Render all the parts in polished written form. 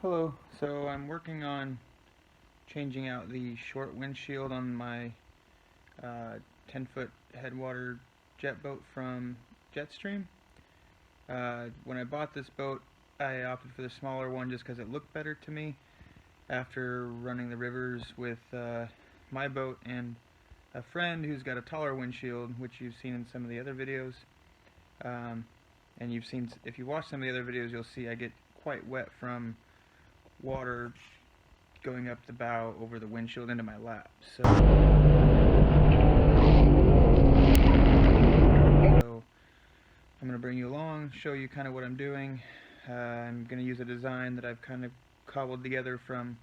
Hello, so I'm working on changing out the short windshield on my 10-foot Headwater jet boat from Jetstream. When I bought this boat, I opted for the smaller one just because it looked better to me after running the rivers with my boat and a friend who's got a taller windshield, which you've seen in some of the other videos. And you've seen, if you watch some of the other videos, you'll see I get quite wet from water going up the bow over the windshield into my lap. So I'm going to bring you along, show you kind of what I'm doing. I'm going to use a design that I've kind of cobbled together from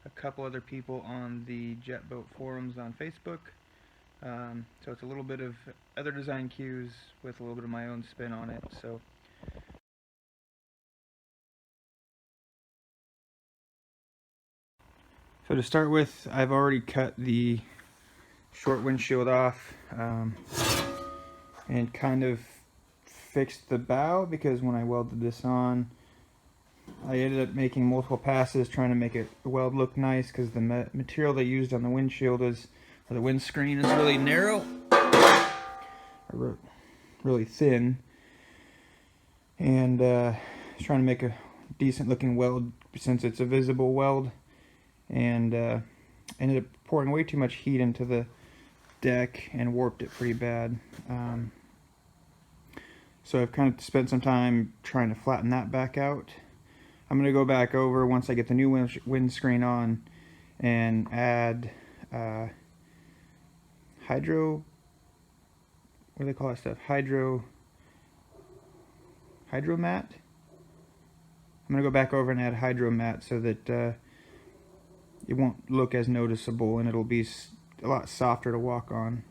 a couple other people on the jet boat forums on Facebook. So it's a little bit of other design cues with a little bit of my own spin on it. So to start with, I've already cut the short windshield off and kind of fixed the bow, because when I welded this on, I ended up making multiple passes trying to make it weld look nice, because the material they used on the windshield is, or the windscreen, is really narrow, or really thin, and trying to make a decent looking weld since it's a visible weld, and ended up pouring way too much heat into the deck and warped it pretty bad. So I've kind of spent some time trying to flatten that back out. I'm going to go back over once I get the new windscreen on and add hydro, what do they call that stuff? Hydro mat. I'm going to go back over and add hydro mat so that it won't look as noticeable, and it'll be a lot softer to walk on.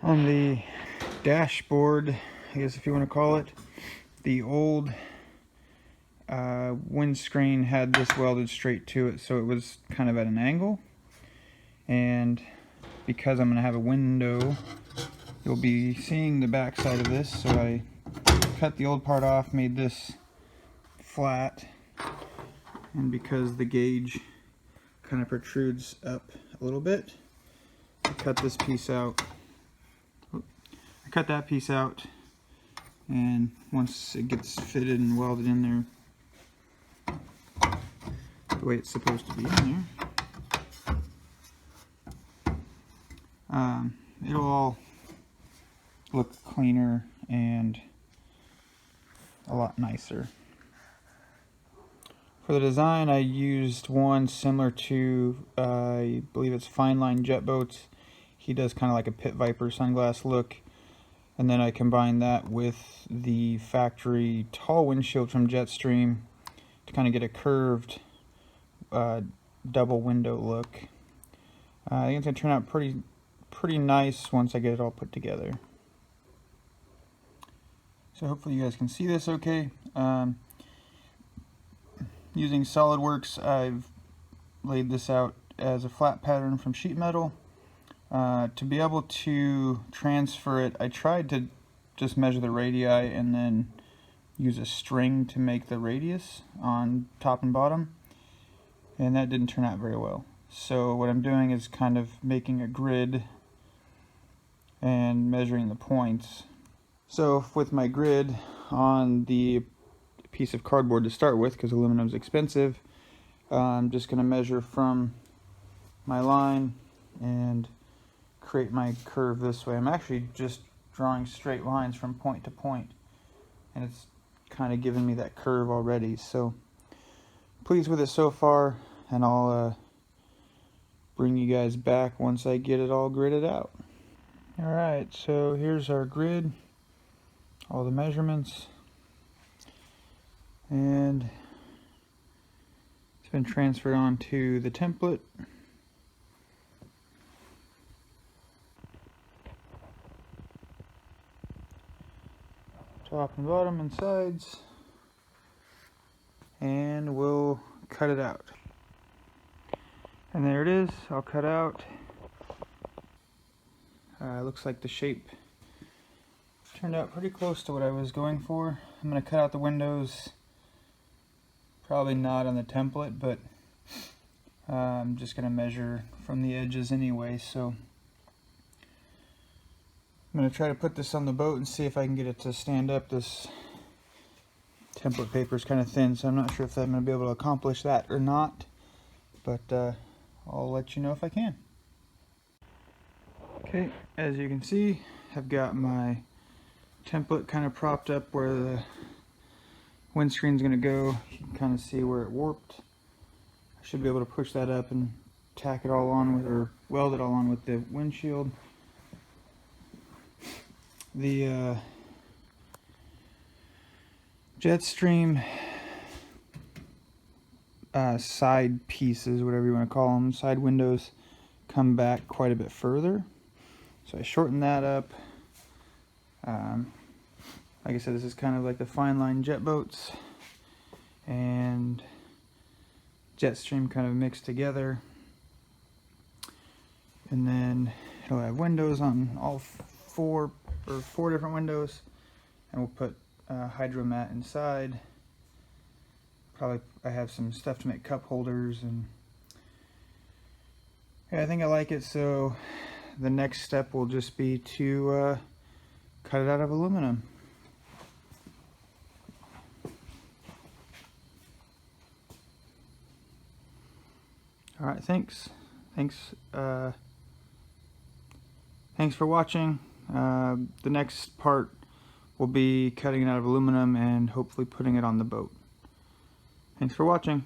On the dashboard, I guess if you want to call it, the old windscreen had this welded straight to it, so it was kind of at an angle, and because I'm going to have a window, you'll be seeing the back side of this, so I cut the old part off, made this flat, and because the gauge kind of protrudes up a little bit, I cut this piece out. I cut that piece out, and once it gets fitted and welded in there the way it's supposed to be in there, it'll all look cleaner and a lot nicer. For the design, I used one similar to, I believe it's Fine Line Jet Boats. He does kind of like a Pit Viper sunglass look. And then I combined that with the factory tall windshield from Jetstream to kind of get a curved double window look. I think it's going to turn out pretty nice once I get it all put together. So hopefully you guys can see this okay. Using SolidWorks, I've laid this out as a flat pattern from sheet metal. To be able to transfer it, I tried to just measure the radii and then use a string to make the radius on top and bottom, and that didn't turn out very well. So what I'm doing is kind of making a grid and measuring the points. So with my grid on the piece of cardboard to start with, because aluminum is expensive, I'm just going to measure from my line and create my curve this way. I'm actually just drawing straight lines from point to point, and it's kind of giving me that curve already. So pleased with it so far, and I'll bring you guys back once I get it all gridded out. Alright, so here's our grid, all the measurements, and it's been transferred onto the template. Top and bottom and sides, and we'll cut it out. And there it is, all cut out. Looks like the shape turned out pretty close to what I was going for. I'm going to cut out the windows, Probably not on the template, but I'm just going to measure from the edges anyway, so I'm going to try to put this on the boat and see if I can get it to stand up. This template paper is kind of thin, so I'm not sure if I'm going to be able to accomplish that or not, but I'll let you know if I can. Okay, as you can see, I've got my template kind of propped up where the windscreen is going to go. You can kind of see where it warped. I should be able to push that up and tack it all on with, or weld it all on with the windshield. The Jetstream side pieces, whatever you want to call them, side windows, come back quite a bit further. So I shortened that up. Like I said, this is kind of like the fine line jet boats and Jetstream kind of mixed together. And then it'll have windows on all four different windows, and we'll put hydro mat inside. Probably I have some stuff to make cup holders, and yeah, I think I like it. So the next step will just be to cut it out of aluminum. All right, thanks for watching. The next part will be cutting it out of aluminum and hopefully putting it on the boat. Thanks for watching.